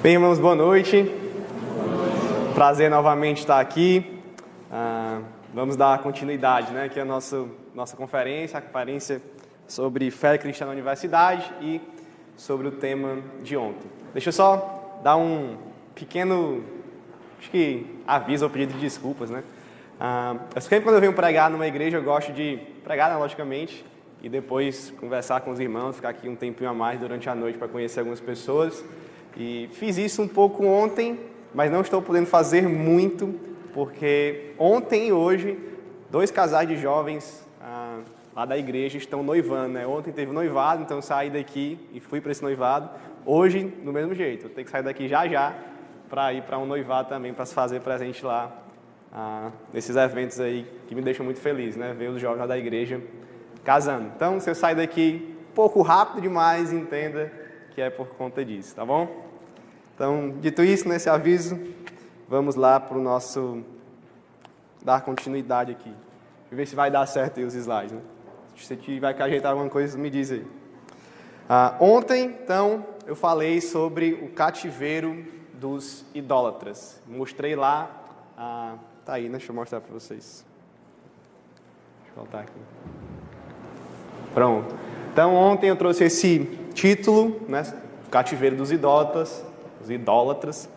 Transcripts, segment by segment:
Bem, irmãos, boa noite. Prazer novamente estar aqui. Vamos dar continuidade, né? Aqui é a nossa conferência, a conferência sobre fé cristã na universidade e sobre o tema de ontem. Deixa eu só dar um pequeno, aviso ou pedido de desculpas, né? Eu sempre quando eu venho pregar numa igreja, eu gosto de pregar, né, logicamente, e depois conversar com os irmãos, ficar aqui um tempinho a mais durante a noite para conhecer algumas pessoas. E fiz isso um pouco ontem, mas não estou podendo fazer muito, porque ontem e hoje, 2 casais de jovens lá da igreja estão noivando, né? Ontem teve noivado, então eu saí daqui e fui para esse noivado. Hoje, do mesmo jeito, eu tenho que sair daqui já para ir para um noivado também, para se fazer presente lá nesses eventos aí que me deixam muito feliz, né? Ver os jovens lá da igreja casando. Então, se eu sair daqui um pouco rápido demais, entenda que é por conta disso, tá bom? Então, dito isso, nesse aviso, vamos lá para o nosso dar continuidade aqui. Deixa eu ver se vai dar certo aí os slides, né? Se você tiver que ajeitar alguma coisa, me diz aí. Ontem, então, eu falei sobre o cativeiro dos idólatras. Mostrei lá, tá aí, né? Deixa eu mostrar para vocês. Deixa eu voltar aqui. Pronto. Então, ontem eu trouxe esse título, né? O cativeiro dos idólatras,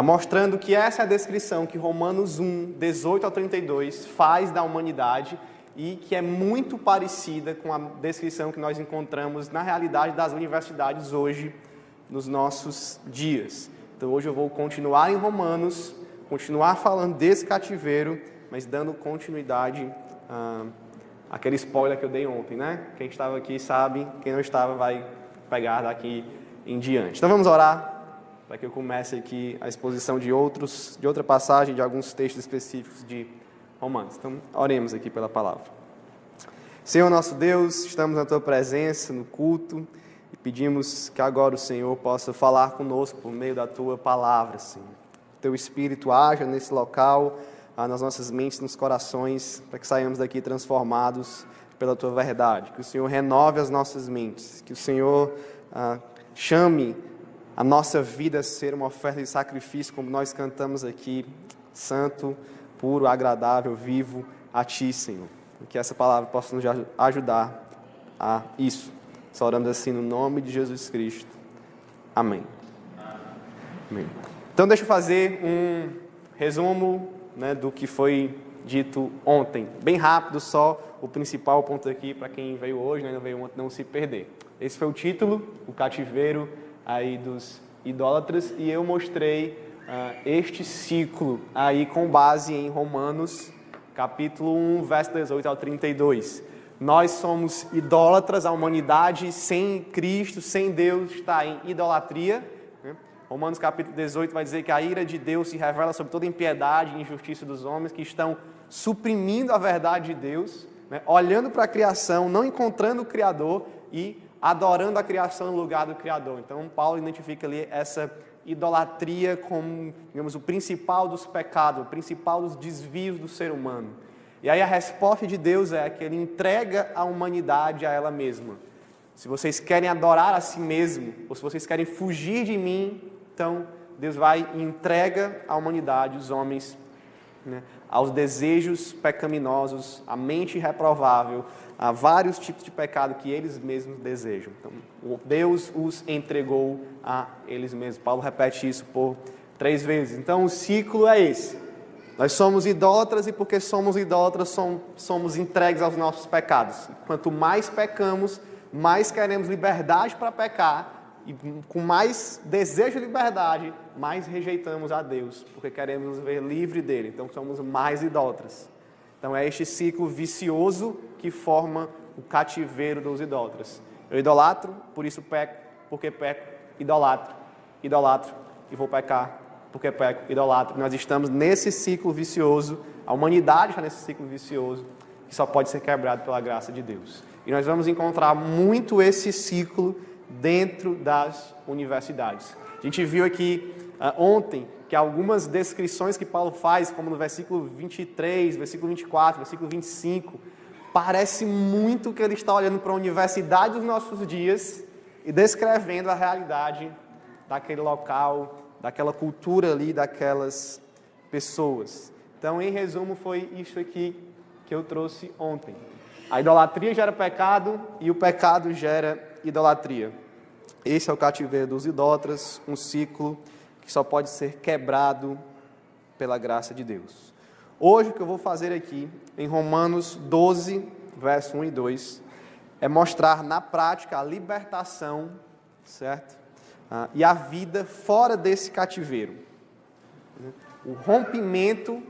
mostrando que essa é a descrição que Romanos 1, 18 ao 32 faz da humanidade e que é muito parecida com a descrição que nós encontramos na realidade das universidades hoje, nos nossos dias. Então hoje eu vou continuar em Romanos, continuar falando desse cativeiro, mas dando continuidade àquele spoiler que eu dei ontem, né? Quem estava aqui sabe, quem não estava vai pegar daqui em diante. Então vamos orar para que eu comece aqui a exposição de outra passagem, de alguns textos específicos de Romanos. Então, oremos aqui pela palavra. Senhor nosso Deus, estamos na Tua presença, no culto, e pedimos que agora o Senhor possa falar conosco por meio da Tua palavra, Senhor. Teu Espírito haja nesse local, nas nossas mentes, nos corações, para que saiamos daqui transformados pela Tua verdade. Que o Senhor renove as nossas mentes, que o Senhor chame a nossa vida a ser uma oferta de sacrifício, como nós cantamos aqui, santo, puro, agradável, vivo a Ti, Senhor. E que essa palavra possa nos ajudar a isso. Só oramos assim no nome de Jesus Cristo. Amém. Amém. Então deixa eu fazer um resumo, né, do que foi dito ontem. Bem rápido, só o principal ponto aqui para quem veio hoje, né, não veio ontem, não se perder. Esse foi o título, o cativeiro aí dos idólatras, e eu mostrei este ciclo aí com base em Romanos, capítulo 1, verso 18 ao 32. Nós somos idólatras, a humanidade sem Cristo, sem Deus, está em idolatria. Né? Romanos capítulo 18 vai dizer que a ira de Deus se revela sobre toda impiedade e injustiça dos homens que estão suprimindo a verdade de Deus, né? Olhando para a criação, não encontrando o Criador e adorando a criação no lugar do Criador. Então, Paulo identifica ali essa idolatria como, digamos, o principal dos pecados, o principal dos desvios do ser humano. E aí a resposta de Deus é que Ele entrega a humanidade a ela mesma. Se vocês querem adorar a si mesmo, ou se vocês querem fugir de mim, então Deus vai e entrega a humanidade, os homens, né, aos desejos pecaminosos, à mente reprovável, a vários tipos de pecado que eles mesmos desejam. Então, Deus os entregou a eles mesmos. Paulo repete isso por 3 vezes. Então, o ciclo é esse. Nós somos idólatras e porque somos idólatras, somos entregues aos nossos pecados. Quanto mais pecamos, mais queremos liberdade para pecar. E com mais desejo de liberdade, mais rejeitamos a Deus, porque queremos nos ver livre dele. Então, somos mais idólatras. Então é este ciclo vicioso que forma o cativeiro dos idólatras. Eu idolatro, por isso peco, porque peco, idolatro e vou pecar, porque peco, idolatro. Nós estamos nesse ciclo vicioso, a humanidade está nesse ciclo vicioso, que só pode ser quebrado pela graça de Deus. E nós vamos encontrar muito esse ciclo dentro das universidades. A gente viu aqui ontem que algumas descrições que Paulo faz, como no versículo 23, versículo 24, versículo 25, parece muito que ele está olhando para a universidade dos nossos dias e descrevendo a realidade daquele local, daquela cultura ali, daquelas pessoas. Então, em resumo, foi isso aqui que eu trouxe ontem. A idolatria gera pecado e o pecado gera idolatria. Esse é o cativeiro dos idólatras, um ciclo que só pode ser quebrado pela graça de Deus. Hoje o que eu vou fazer aqui, em Romanos 12, verso 1 e 2, é mostrar na prática a libertação, certo? E a vida fora desse cativeiro. O rompimento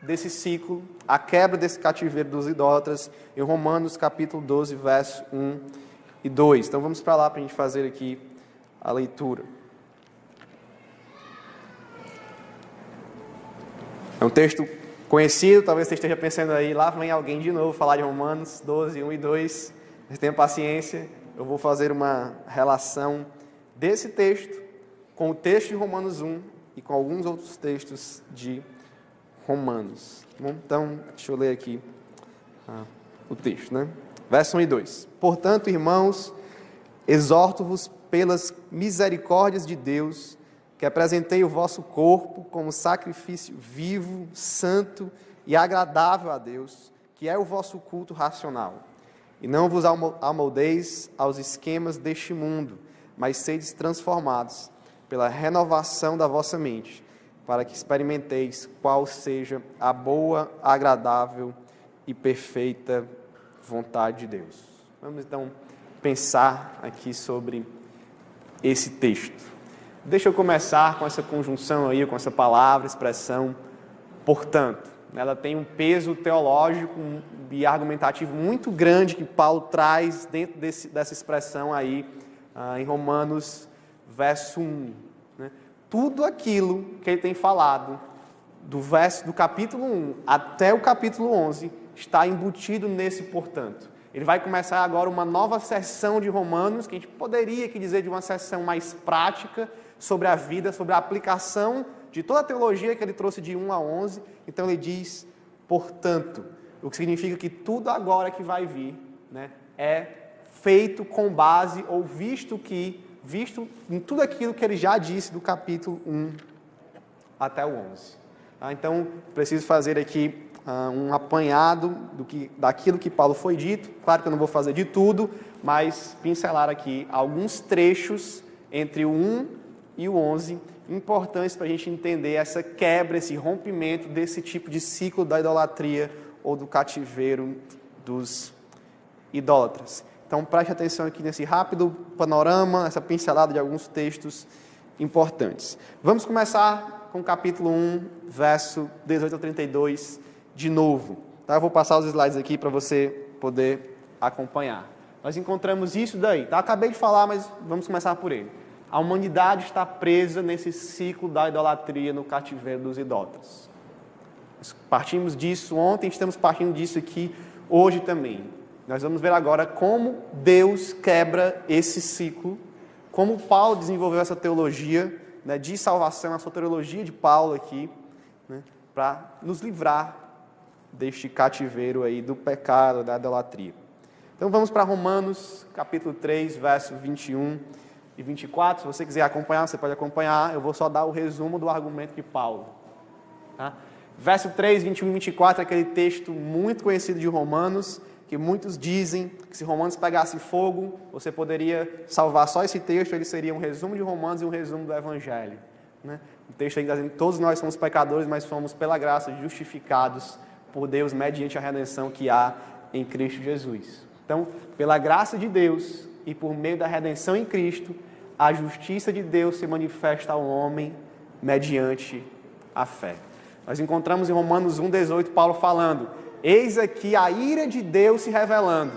desse ciclo, a quebra desse cativeiro dos idólatras, em Romanos capítulo 12, verso 1 e 2. Então vamos para lá para a gente fazer aqui a leitura. É um texto conhecido, talvez você esteja pensando aí, lá vem alguém de novo falar de Romanos 12, 1 e 2. Mas tenha paciência, eu vou fazer uma relação desse texto com o texto de Romanos 1 e com alguns outros textos de Romanos. Bom, então, deixa eu ler aqui o texto, né? Verso 1 e 2. Portanto, irmãos, exorto-vos pelas misericórdias de Deus, que apresentei o vosso corpo como sacrifício vivo, santo e agradável a Deus, que é o vosso culto racional. E não vos amoldeis aos esquemas deste mundo, mas sedes transformados pela renovação da vossa mente, para que experimenteis qual seja a boa, agradável e perfeita vontade de Deus. Vamos então pensar aqui sobre esse texto. Deixa eu começar com essa conjunção aí, com essa palavra, expressão, portanto. Ela tem um peso teológico e argumentativo muito grande que Paulo traz dentro dessa expressão aí, em Romanos, verso 1. Né? Tudo aquilo que ele tem falado, do capítulo 1 até o capítulo 11, está embutido nesse portanto. Ele vai começar agora uma nova sessão de Romanos, que a gente poderia aqui dizer de uma sessão mais prática, sobre a vida, sobre a aplicação de toda a teologia que ele trouxe de 1 a 11. Então ele diz, portanto, o que significa que tudo agora que vai vir, né, é feito com base ou visto em tudo aquilo que ele já disse do capítulo 1 até o 11. Então, preciso fazer aqui um apanhado daquilo que Paulo foi dito. Claro que eu não vou fazer de tudo, mas pincelar aqui alguns trechos entre o 1 e o 11, importantes para a gente entender essa quebra, esse rompimento desse tipo de ciclo da idolatria ou do cativeiro dos idólatras. Então preste atenção aqui nesse rápido panorama, essa pincelada de alguns textos importantes. Vamos começar com o capítulo 1, verso 18 a 32, de novo. Tá? Eu vou passar os slides aqui para você poder acompanhar. Nós encontramos isso daí. Tá? Acabei de falar, mas vamos começar por ele. A humanidade está presa nesse ciclo da idolatria no cativeiro dos idólatras. Nós partimos disso ontem, estamos partindo disso aqui hoje também. Nós vamos ver agora como Deus quebra esse ciclo, como Paulo desenvolveu essa teologia, né, de salvação, a soteriologia de Paulo aqui, né, para nos livrar deste cativeiro aí do pecado, da idolatria. Então vamos para Romanos, capítulo 3, verso 21 e 24, se você quiser acompanhar, você pode acompanhar, eu vou só dar o resumo do argumento de Paulo. Tá? Verso 3, 21 e 24 é aquele texto muito conhecido de Romanos, que muitos dizem que se Romanos pegasse fogo, você poderia salvar só esse texto, ele seria um resumo de Romanos e um resumo do Evangelho. Né? O texto aí está dizendo que todos nós somos pecadores, mas somos pela graça justificados por Deus mediante a redenção que há em Cristo Jesus. Então, pela graça de Deus e por meio da redenção em Cristo, a justiça de Deus se manifesta ao homem mediante a fé. Nós encontramos em Romanos 1,18 Paulo falando: eis aqui a ira de Deus se revelando,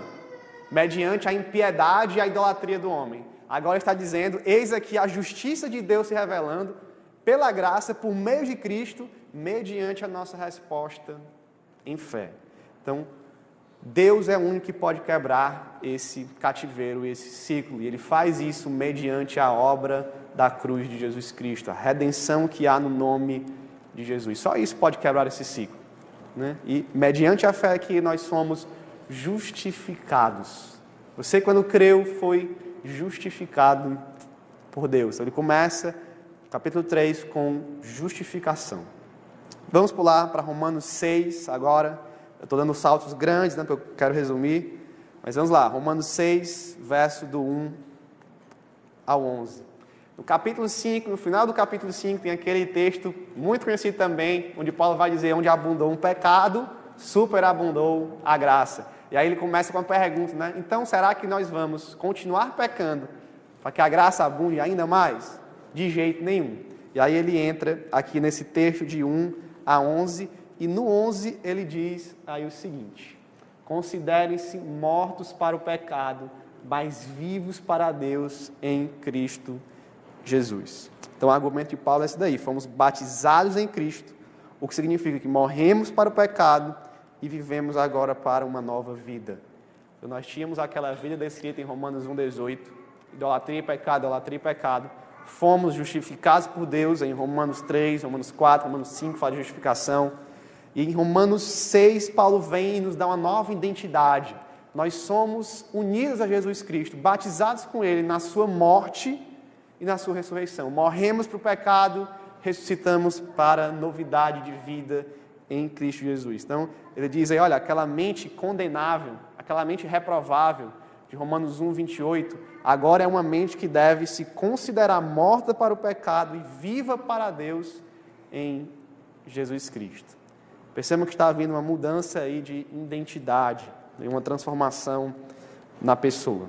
mediante a impiedade e a idolatria do homem. Agora está dizendo, eis aqui a justiça de Deus se revelando, pela graça, por meio de Cristo, mediante a nossa resposta em fé. Então, Deus é o único que pode quebrar esse cativeiro, esse ciclo, e Ele faz isso mediante a obra da cruz de Jesus Cristo, a redenção que há no nome de Jesus. Só isso pode quebrar esse ciclo. Né? E mediante a fé que nós somos justificados. Você, quando creu, foi justificado por Deus. Então, ele começa, capítulo 3, com justificação. Vamos pular para Romanos 6 agora. Eu estou dando saltos grandes, né, porque eu quero resumir. Mas vamos lá, Romanos 6, verso do 1 ao 11. No capítulo 5, no final do capítulo 5, tem aquele texto muito conhecido também, onde Paulo vai dizer, onde abundou um pecado, superabundou a graça. E aí ele começa com uma pergunta, né? Então, será que nós vamos continuar pecando para que a graça abunde ainda mais? De jeito nenhum. E aí ele entra aqui nesse texto de 1 a 11, e no 11 ele diz aí o seguinte: considerem-se mortos para o pecado, mas vivos para Deus em Cristo Jesus. Então o argumento de Paulo é esse daí: fomos batizados em Cristo, o que significa que morremos para o pecado e vivemos agora para uma nova vida. Então, nós tínhamos aquela vida descrita em Romanos 1,18, idolatria e pecado. Fomos justificados por Deus em Romanos 3, Romanos 4, Romanos 5, fala de justificação. E em Romanos 6, Paulo vem e nos dá uma nova identidade. Nós somos unidos a Jesus Cristo, batizados com Ele na sua morte e na sua ressurreição. Morremos para o pecado, ressuscitamos para novidade de vida em Cristo Jesus. Então, ele diz aí, olha, aquela mente condenável, aquela mente reprovável, de Romanos 1, 28, agora é uma mente que deve se considerar morta para o pecado e viva para Deus em Jesus Cristo. Percebam que está havendo uma mudança aí de identidade, uma transformação na pessoa.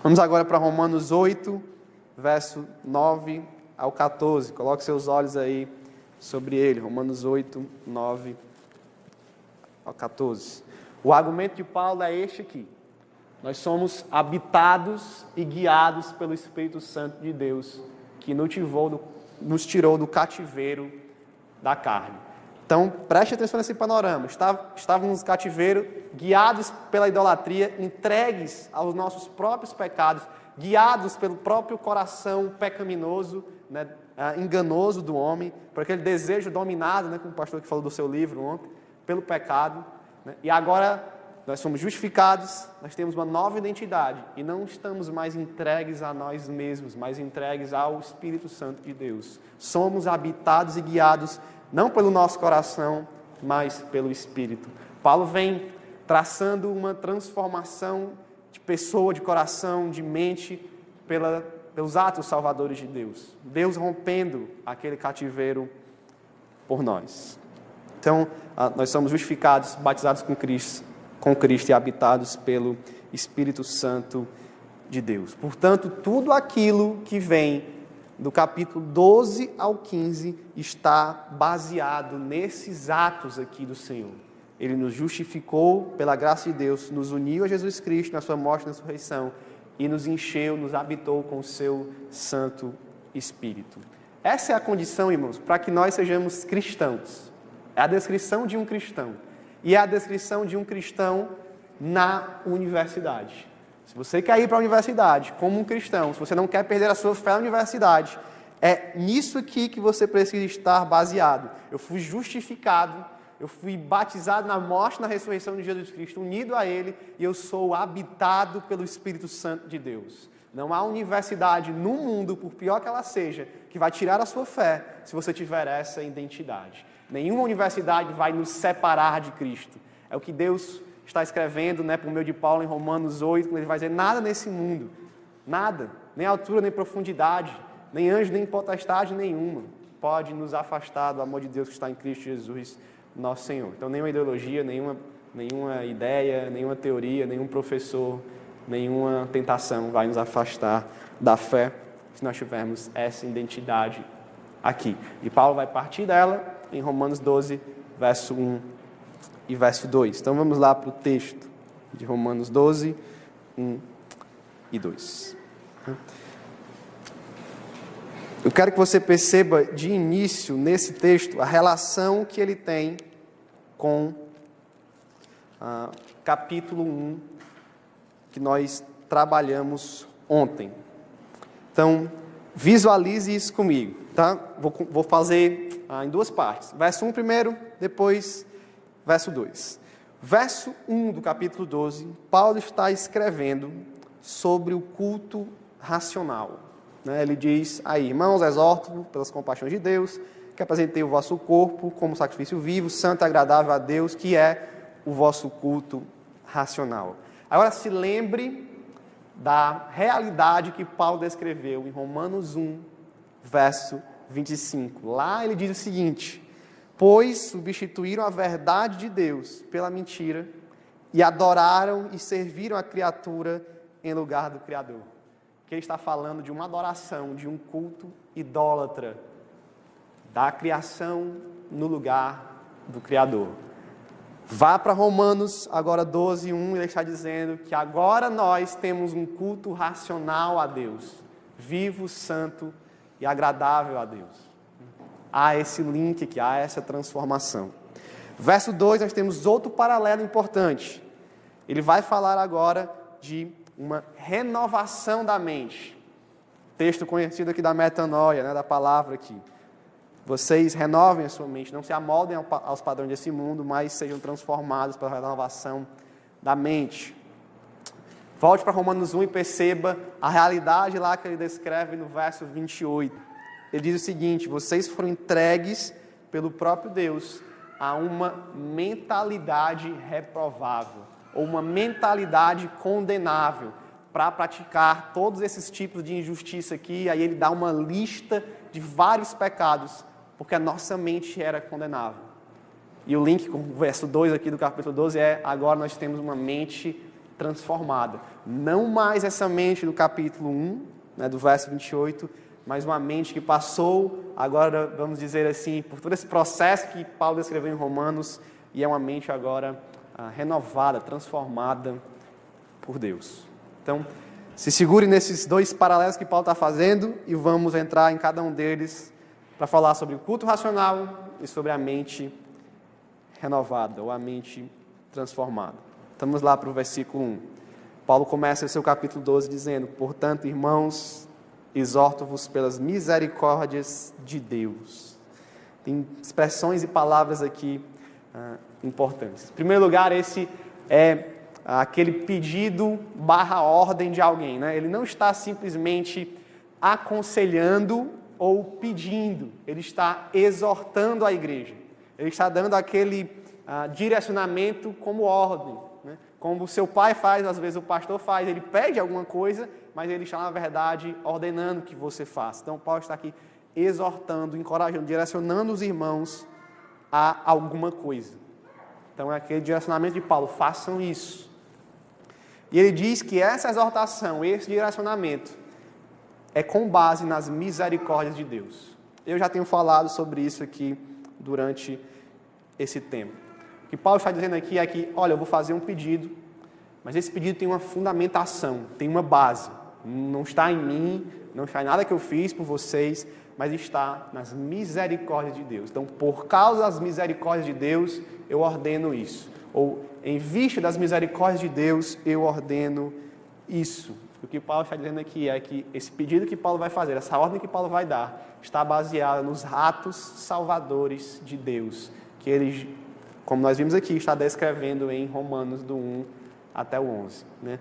Vamos agora para Romanos 8, verso 9 ao 14. Coloque seus olhos aí sobre ele. Romanos 8, 9 ao 14. O argumento de Paulo é este aqui. Nós somos habitados e guiados pelo Espírito Santo de Deus, que nos tirou do cativeiro da carne. Então, preste atenção nesse panorama. Estávamos no cativeiro, guiados pela idolatria, entregues aos nossos próprios pecados, guiados pelo próprio coração pecaminoso, né, enganoso do homem, por aquele desejo dominado, né, como o pastor que falou do seu livro ontem, pelo pecado. Né, e agora nós somos justificados, nós temos uma nova identidade e não estamos mais entregues a nós mesmos, mas entregues ao Espírito Santo de Deus. Somos habitados e guiados não pelo nosso coração, mas pelo Espírito. Paulo vem traçando uma transformação de pessoa, de coração, de mente, pelos atos salvadores de Deus. Deus rompendo aquele cativeiro por nós. Então, nós somos justificados, batizados com Cristo e habitados pelo Espírito Santo de Deus. Portanto, tudo aquilo que vem do capítulo 12 ao 15 está baseado nesses atos aqui do Senhor. Ele nos justificou pela graça de Deus, nos uniu a Jesus Cristo na sua morte e na ressurreição e nos encheu, nos habitou com o seu Santo Espírito. Essa é a condição, irmãos, para que nós sejamos cristãos. É a descrição de um cristão. E é a descrição de um cristão na universidade. Se você quer ir para a universidade como um cristão, se você não quer perder a sua fé na universidade, é nisso aqui que você precisa estar baseado. Eu fui justificado, eu fui batizado na morte e na ressurreição de Jesus Cristo, unido a Ele, e eu sou habitado pelo Espírito Santo de Deus. Não há universidade no mundo, por pior que ela seja, que vai tirar a sua fé se você tiver essa identidade. Nenhuma universidade vai nos separar de Cristo. É o que Deus está escrevendo, né, por meio de Paulo em Romanos 8, quando ele vai dizer, nada nesse mundo, nada, nem altura, nem profundidade, nem anjo, nem potestade nenhuma, pode nos afastar do amor de Deus que está em Cristo Jesus, nosso Senhor. Então, nenhuma ideologia, nenhuma ideia, nenhuma teoria, nenhum professor, nenhuma tentação vai nos afastar da fé, se nós tivermos essa identidade aqui. E Paulo vai partir dela em Romanos 12, verso 1 e verso 2. Então vamos lá para o texto de Romanos 12, 1 e 2. Eu quero que você perceba de início nesse texto a relação que ele tem com capítulo 1 que nós trabalhamos ontem. Então, visualize isso comigo, tá? Vou fazer em duas partes. Verso 1 primeiro, depois verso 2. Verso 1 do capítulo 12, Paulo está escrevendo sobre o culto racional. né? Ele diz aí, irmãos, exorto pelas compaixões de Deus, que apresentei o vosso corpo como sacrifício vivo, santo e agradável a Deus, que é o vosso culto racional. Agora se lembre da realidade que Paulo descreveu em Romanos 1, verso 25. Lá ele diz o seguinte: pois substituíram a verdade de Deus pela mentira e adoraram e serviram a criatura em lugar do Criador. Que ele está falando de uma adoração, de um culto idólatra, da criação no lugar do Criador. Vá para Romanos, agora 12, 1, ele está dizendo que agora nós temos um culto racional a Deus, vivo, santo e agradável a Deus. Há esse link aqui, há essa transformação. Verso 2, nós temos outro paralelo importante. Ele vai falar agora de uma renovação da mente. Texto conhecido aqui da metanoia, né, da palavra aqui. Vocês renovem a sua mente, não se amoldem aos padrões desse mundo, mas sejam transformados pela renovação da mente. Volte para Romanos 1 e perceba a realidade lá que ele descreve no verso 28. Ele diz o seguinte: vocês foram entregues pelo próprio Deus a uma mentalidade reprovável, ou uma mentalidade condenável, para praticar todos esses tipos de injustiça aqui. Aí ele dá uma lista de vários pecados, porque a nossa mente era condenável. E o link com o verso 2 aqui do capítulo 12 é: agora nós temos uma mente transformada. Não mais essa mente do capítulo 1, né, do verso 28, mas uma mente que passou, agora vamos dizer assim, por todo esse processo que Paulo descreveu em Romanos, e é uma mente agora renovada, transformada por Deus. Então, se segure nesses dois paralelos que Paulo está fazendo e vamos entrar em cada um deles para falar sobre o culto racional e sobre a mente renovada, ou a mente transformada. Estamos lá para o versículo 1. Paulo começa o seu capítulo 12 dizendo: portanto, irmãos, exorto-vos pelas misericórdias de Deus. Tem expressões e palavras aqui importantes. Em primeiro lugar, esse é aquele pedido / ordem de alguém, né? Ele não está simplesmente aconselhando ou pedindo, ele está exortando a igreja. Ele está dando aquele direcionamento como ordem, né? Como o seu pai faz, às vezes o pastor faz, ele pede alguma coisa, mas ele está, na verdade, ordenando que você faça. Então, Paulo está aqui exortando, encorajando, direcionando os irmãos a alguma coisa. Então, é aquele direcionamento de Paulo: façam isso. E ele diz que essa exortação, esse direcionamento, é com base nas misericórdias de Deus. Eu já tenho falado sobre isso aqui durante esse tempo. O que Paulo está dizendo aqui é que, olha, eu vou fazer um pedido, mas esse pedido tem uma fundamentação, tem uma base. Não está em mim, não está em nada que eu fiz por vocês, mas está nas misericórdias de Deus. Então, por causa das misericórdias de Deus, eu ordeno isso. Ou, em vista das misericórdias de Deus, eu ordeno isso. O que Paulo está dizendo aqui é que esse pedido que Paulo vai fazer, essa ordem que Paulo vai dar, está baseada nos atos salvadores de Deus, que ele, como nós vimos aqui, está descrevendo em Romanos do 1 até o 11. Né?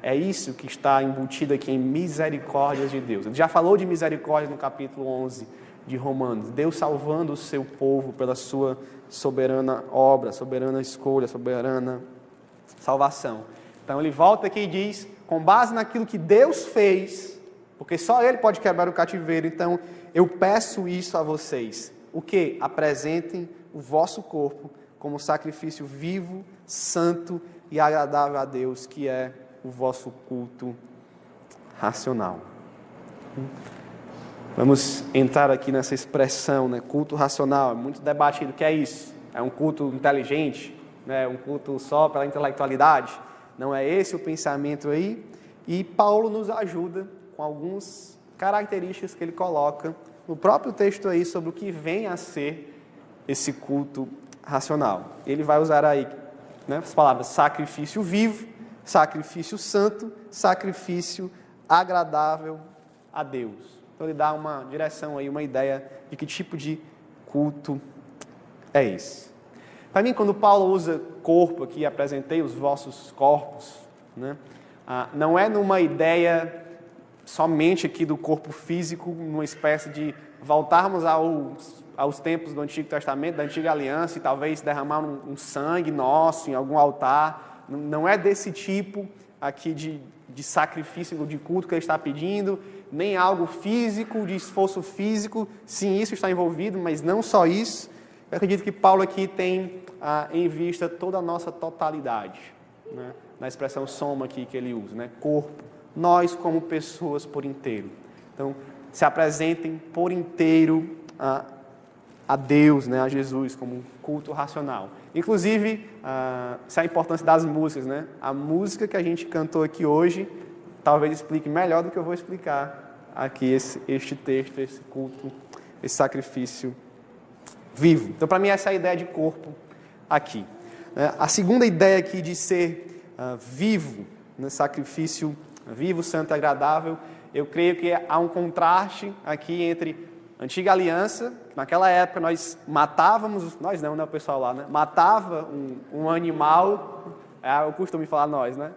É isso que está embutido aqui em misericórdias de Deus. Ele já falou de misericórdia no capítulo 11 de Romanos. Deus salvando o seu povo pela sua soberana obra, soberana escolha, soberana salvação. Então ele volta aqui e diz, com base naquilo que Deus fez, porque só Ele pode quebrar o cativeiro, então eu peço isso a vocês. O quê? Apresentem o vosso corpo como sacrifício vivo, santo e agradável a Deus, que é o vosso culto racional. Vamos entrar aqui nessa expressão, né? Culto racional, é muito debatido. O que é isso? É um culto inteligente? É um culto só pela intelectualidade? Não é esse o pensamento aí? E Paulo nos ajuda com algumas características que ele coloca no próprio texto aí sobre o que vem a ser esse culto racional. Ele vai usar aí, né, as palavras sacrifício vivo, sacrifício santo, sacrifício agradável a Deus. Então ele dá uma direção aí, uma ideia de que tipo de culto é esse. Para mim, quando Paulo usa corpo aqui, apresentei os vossos corpos, né, não é numa ideia somente aqui do corpo físico, numa espécie de voltarmos aos tempos do Antigo Testamento, da Antiga Aliança, e talvez derramar um sangue nosso em algum altar. Não é desse tipo aqui de sacrifício, de culto que ele está pedindo, nem algo físico, de esforço físico. Sim, isso está envolvido, mas não só isso. Eu acredito que Paulo aqui tem em vista toda a nossa totalidade, né? Na expressão soma aqui que ele usa, né? Corpo, nós como pessoas por inteiro. Então, se apresentem por inteiro a Deus, né? A Jesus, como um culto racional. Inclusive, essa é a importância das músicas, né? A música que a gente cantou aqui hoje talvez explique melhor do que eu vou explicar aqui este texto, esse culto, esse sacrifício vivo. Então, para mim, essa é a ideia de corpo aqui. A segunda ideia aqui de ser vivo, né? Sacrifício vivo, santo e agradável, eu creio que há um contraste aqui entre a Antiga Aliança, que naquela época nós matávamos, nós não, né, o pessoal lá, né? Matava um animal, eu costumo falar nós, né?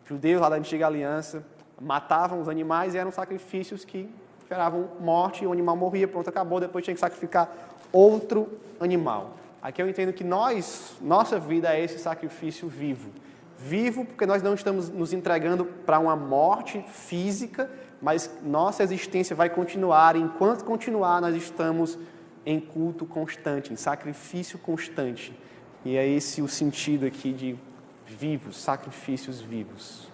Judeus lá da Antiga Aliança matavam os animais e eram sacrifícios que geravam morte, e o animal morria, pronto, acabou, depois tinha que sacrificar outro animal. Aqui eu entendo que nossa vida é esse sacrifício vivo. Vivo porque nós não estamos nos entregando para uma morte física, mas nossa existência vai continuar, e enquanto continuar, nós estamos em culto constante, em sacrifício constante. E é esse o sentido aqui de vivos, sacrifícios vivos.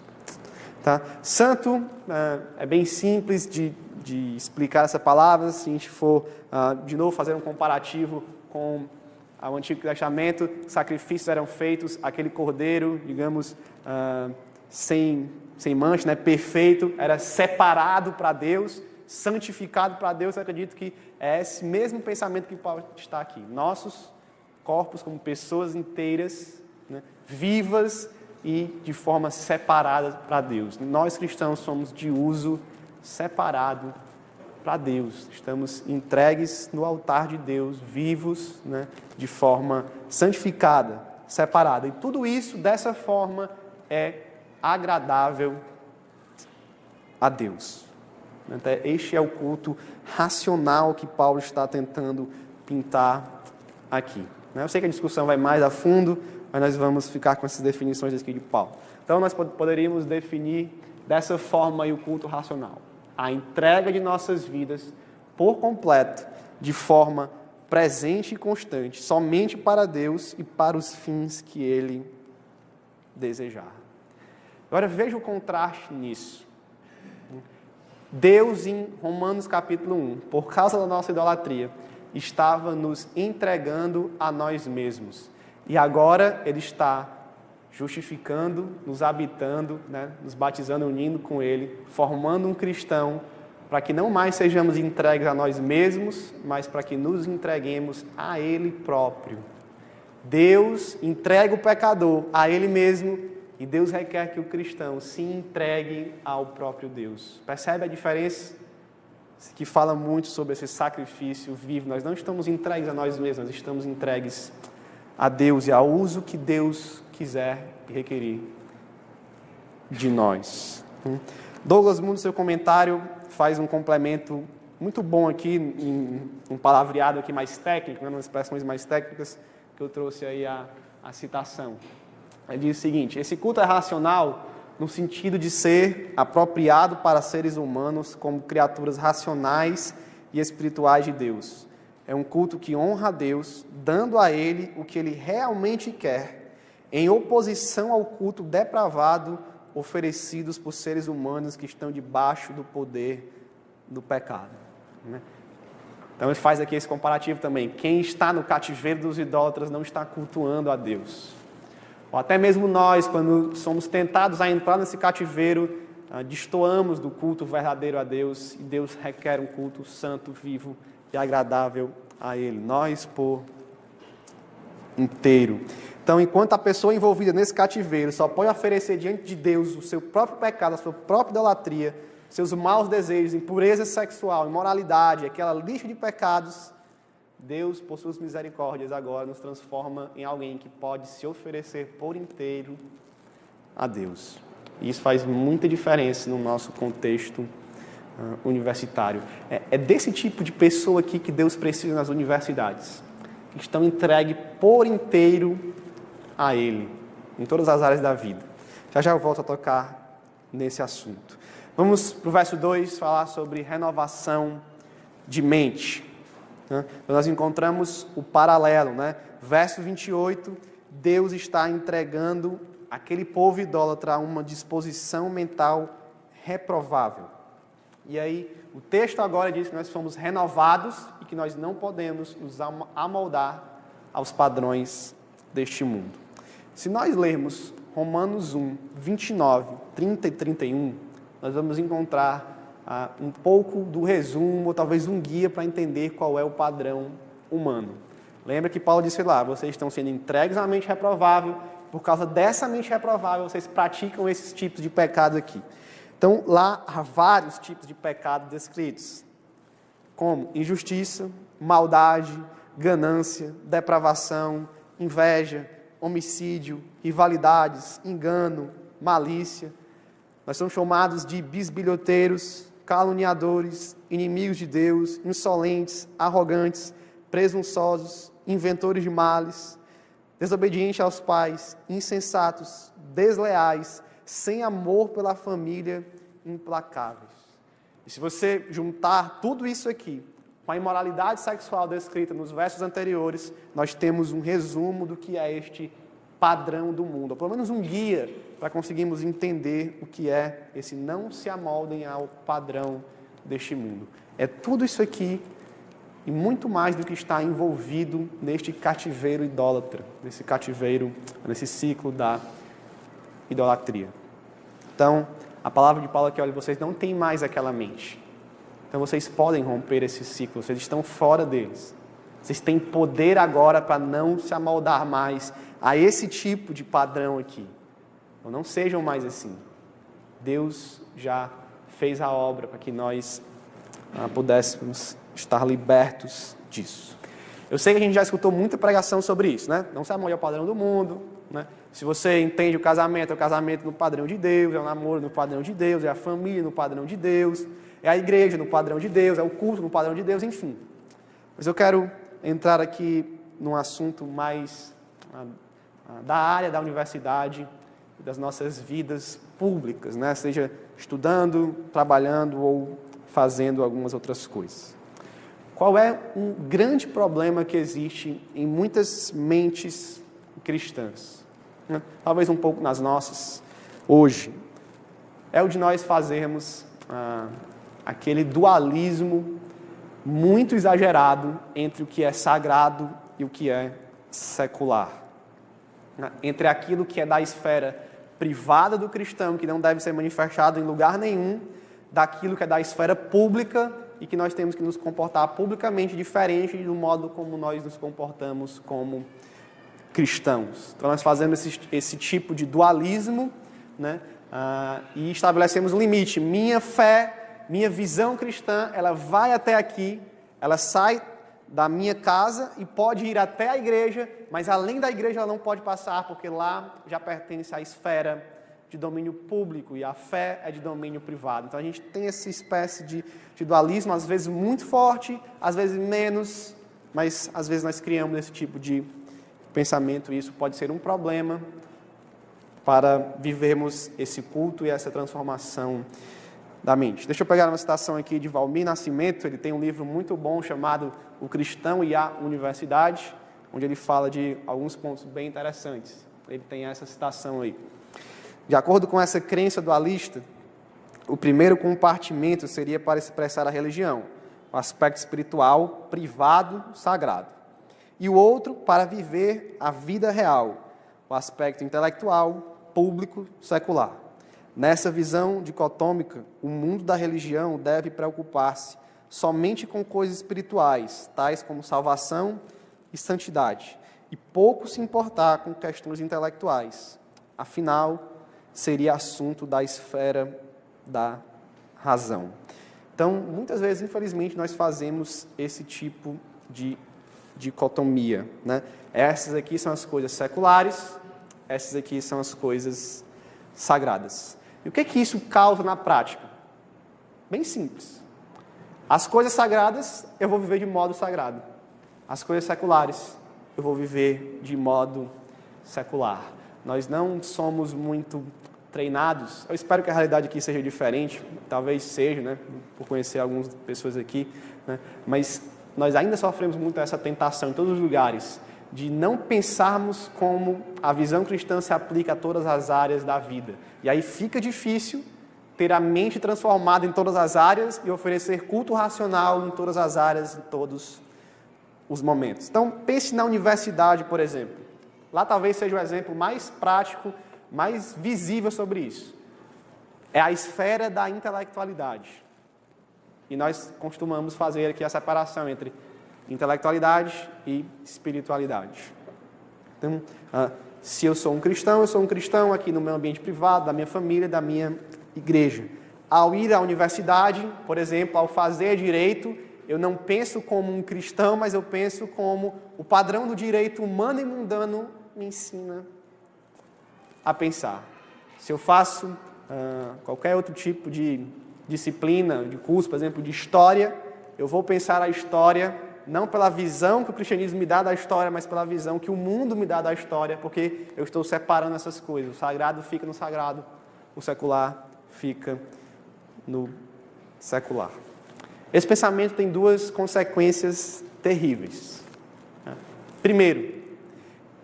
Tá? Santo é bem simples de explicar essa palavra. Se a gente for, de novo, fazer um comparativo com o Antigo Testamento, sacrifícios eram feitos, aquele cordeiro, digamos, sem mancha, né, perfeito, era separado para Deus, santificado para Deus. Eu acredito que é esse mesmo pensamento que Paulo está aqui. Nossos corpos como pessoas inteiras, né, vivas e de forma separada para Deus. Nós cristãos somos de uso separado para Deus. Estamos entregues no altar de Deus, vivos, né, de forma santificada, separada. E tudo isso, dessa forma, é agradável a Deus. Então, este é o culto racional que Paulo está tentando pintar aqui. Eu sei que a discussão vai mais a fundo, mas nós vamos ficar com essas definições aqui de Paulo. Então, nós poderíamos definir dessa forma aí o culto racional. A entrega de nossas vidas por completo, de forma presente e constante, somente para Deus e para os fins que Ele desejar. Agora, veja o contraste nisso. Deus, em Romanos capítulo 1, por causa da nossa idolatria, estava nos entregando a nós mesmos. E agora Ele está justificando, nos habitando, né, nos batizando, unindo com Ele, formando um cristão, para que não mais sejamos entregues a nós mesmos, mas para que nos entreguemos a Ele próprio. Deus entrega o pecador a Ele mesmo, e Deus requer que o cristão se entregue ao próprio Deus. Percebe a diferença? Que fala muito sobre esse sacrifício vivo. Nós não estamos entregues a nós mesmos, nós estamos entregues a Deus e ao uso que Deus quiser e requerir de nós. Douglas Moon, no seu comentário, faz um complemento muito bom aqui, em um palavreado aqui mais técnico, né, nas expressões mais técnicas, que eu trouxe aí a citação. Ele diz o seguinte: esse culto é racional no sentido de ser apropriado para seres humanos como criaturas racionais e espirituais de Deus. É um culto que honra a Deus, dando a Ele o que Ele realmente quer, em oposição ao culto depravado oferecidos por seres humanos que estão debaixo do poder do pecado. Então ele faz aqui esse comparativo também. Quem está no cativeiro dos idólatras não está cultuando a Deus. Ou até mesmo nós, quando somos tentados a entrar nesse cativeiro, destoamos do culto verdadeiro a Deus, e Deus requer um culto santo, vivo e agradável a Ele. Nós por inteiro. Então, enquanto a pessoa envolvida nesse cativeiro só pode oferecer diante de Deus o seu próprio pecado, a sua própria idolatria, seus maus desejos, impureza sexual, imoralidade, aquela lista de pecados, Deus, por suas misericórdias, agora nos transforma em alguém que pode se oferecer por inteiro a Deus. E isso faz muita diferença no nosso contexto universitário. É desse tipo de pessoa aqui que Deus precisa nas universidades, que estão entregues por inteiro a Ele, em todas as áreas da vida. Já eu volto a tocar nesse assunto. Vamos para o verso 2, falar sobre renovação de mente. Então, nós encontramos o paralelo, né? Verso 28, Deus está entregando aquele povo idólatra a uma disposição mental reprovável. E aí, o texto agora diz que nós fomos renovados e que nós não podemos nos amoldar aos padrões deste mundo. Se nós lermos Romanos 1, 29, 30 e 31, nós vamos encontrar um pouco do resumo, ou talvez um guia para entender qual é o padrão humano. Lembra que Paulo disse lá, vocês estão sendo entregues à mente reprovável, por causa dessa mente reprovável, vocês praticam esses tipos de pecados aqui. Então, lá há vários tipos de pecados descritos, como injustiça, maldade, ganância, depravação, inveja, homicídio, rivalidades, engano, malícia. Nós somos chamados de bisbilhoteiros, caluniadores, inimigos de Deus, insolentes, arrogantes, presunçosos, inventores de males, desobedientes aos pais, insensatos, desleais, sem amor pela família, implacáveis. E se você juntar tudo isso aqui com a imoralidade sexual descrita nos versos anteriores, nós temos um resumo do que é este padrão do mundo, ou pelo menos um guia para conseguirmos entender o que é esse não se amoldem ao padrão deste mundo. É tudo isso aqui e muito mais do que está envolvido neste cativeiro idólatra, nesse ciclo da idolatria. Então, a palavra de Paulo aqui, olha, vocês não têm mais aquela mente. Então, vocês podem romper esse ciclo, vocês estão fora deles. Vocês têm poder agora para não se amoldar mais a esse tipo de padrão aqui. Então, não sejam mais assim. Deus já fez a obra para que nós pudéssemos estar libertos disso. Eu sei que a gente já escutou muita pregação sobre isso, né? Não se amolde ao padrão do mundo, né? Se você entende o casamento, é o casamento no padrão de Deus, é o namoro no padrão de Deus, é a família no padrão de Deus, é a igreja no padrão de Deus, é o culto no padrão de Deus, enfim. Mas eu quero entrar aqui num assunto mais da área da universidade, das nossas vidas públicas, né? Seja estudando, trabalhando ou fazendo algumas outras coisas. Qual é um grande problema que existe em muitas mentes cristãs? Talvez um pouco nas nossas, hoje. É o de nós fazermos aquele dualismo muito exagerado entre o que é sagrado e o que é secular. Entre aquilo que é da esfera privada do cristão, que não deve ser manifestado em lugar nenhum, daquilo que é da esfera pública e que nós temos que nos comportar publicamente diferente do modo como nós nos comportamos como cristãos. Então, nós fazemos esse tipo de dualismo, né? E estabelecemos um limite. Minha fé, minha visão cristã, ela vai até aqui, ela sai da minha casa e pode ir até a igreja, mas além da igreja ela não pode passar, porque lá já pertence à esfera de domínio público e a fé é de domínio privado. Então a gente tem essa espécie de dualismo, às vezes muito forte, às vezes menos, mas às vezes nós criamos esse tipo de pensamento e isso pode ser um problema para vivermos esse culto e essa transformação da mente. Deixa eu pegar uma citação aqui de Valmir Nascimento. Ele tem um livro muito bom chamado O Cristão e a Universidade, onde ele fala de alguns pontos bem interessantes. Ele tem essa citação aí. De acordo com essa crença dualista, o primeiro compartimento seria para expressar a religião, o aspecto espiritual, privado, sagrado. E o outro para viver a vida real, o aspecto intelectual, público, secular. Nessa visão dicotômica, o mundo da religião deve preocupar-se somente com coisas espirituais, tais como salvação e santidade, e pouco se importar com questões intelectuais. Afinal, seria assunto da esfera da razão. Então, muitas vezes, infelizmente, nós fazemos esse tipo de dicotomia, né? Essas aqui são as coisas seculares, essas aqui são as coisas sagradas. E o que isso causa na prática? Bem simples. As coisas sagradas, eu vou viver de modo sagrado. As coisas seculares, eu vou viver de modo secular. Nós não somos muito treinados. Eu espero que a realidade aqui seja diferente. Talvez seja, né? Por conhecer algumas pessoas aqui. Né? Mas nós ainda sofremos muito essa tentação em todos os lugares de não pensarmos como a visão cristã se aplica a todas as áreas da vida. E aí fica difícil ter a mente transformada em todas as áreas e oferecer culto racional em todas as áreas, em todos os momentos. Então, pense na universidade, por exemplo. Lá talvez seja o exemplo mais prático, mais visível sobre isso. É a esfera da intelectualidade. E nós costumamos fazer aqui a separação entre intelectualidade e espiritualidade. Então, se eu sou um cristão aqui no meu ambiente privado, da minha família, da minha igreja. Ao ir à universidade, por exemplo, ao fazer direito, eu não penso como um cristão, mas eu penso como o padrão do direito humano e mundano me ensina a pensar. Se eu faço qualquer outro tipo de disciplina, de curso, por exemplo, de história, eu vou pensar a história não pela visão que o cristianismo me dá da história, mas pela visão que o mundo me dá da história, porque eu estou separando essas coisas. O sagrado fica no sagrado, o secular fica no secular. Esse pensamento tem duas consequências terríveis. Primeiro,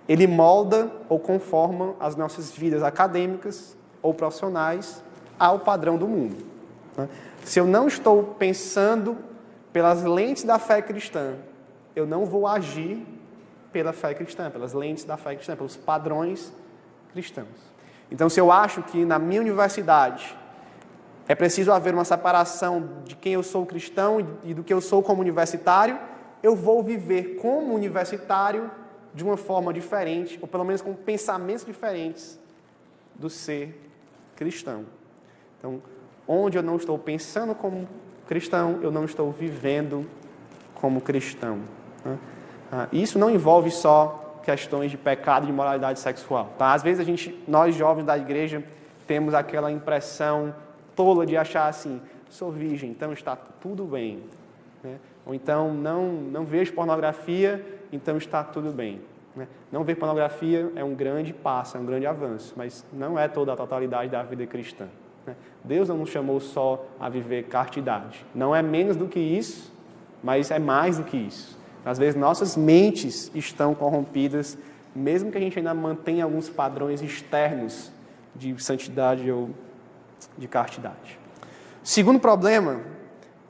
ele molda ou conforma as nossas vidas acadêmicas ou profissionais ao padrão do mundo. Se eu não estou pensando pelas lentes da fé cristã, eu não vou agir pela fé cristã, pelas lentes da fé cristã, pelos padrões cristãos. Então, se eu acho que na minha universidade é preciso haver uma separação de quem eu sou cristão e do que eu sou como universitário, eu vou viver como universitário de uma forma diferente, ou pelo menos com pensamentos diferentes do ser cristão. Então, onde eu não estou pensando como cristão, eu não estou vivendo como cristão. Isso não envolve só questões de pecado e de moralidade sexual. Tá? Às vezes nós jovens da igreja temos aquela impressão tola de achar assim, sou virgem, então está tudo bem. Né? Ou então, não vejo pornografia, então está tudo bem. Né? Não ver pornografia é um grande passo, é um grande avanço, mas não é toda a totalidade da vida cristã. Né? Deus não nos chamou só a viver castidade. Não é menos do que isso, mas é mais do que isso. Às vezes nossas mentes estão corrompidas, mesmo que a gente ainda mantenha alguns padrões externos de santidade ou de castidade. O segundo problema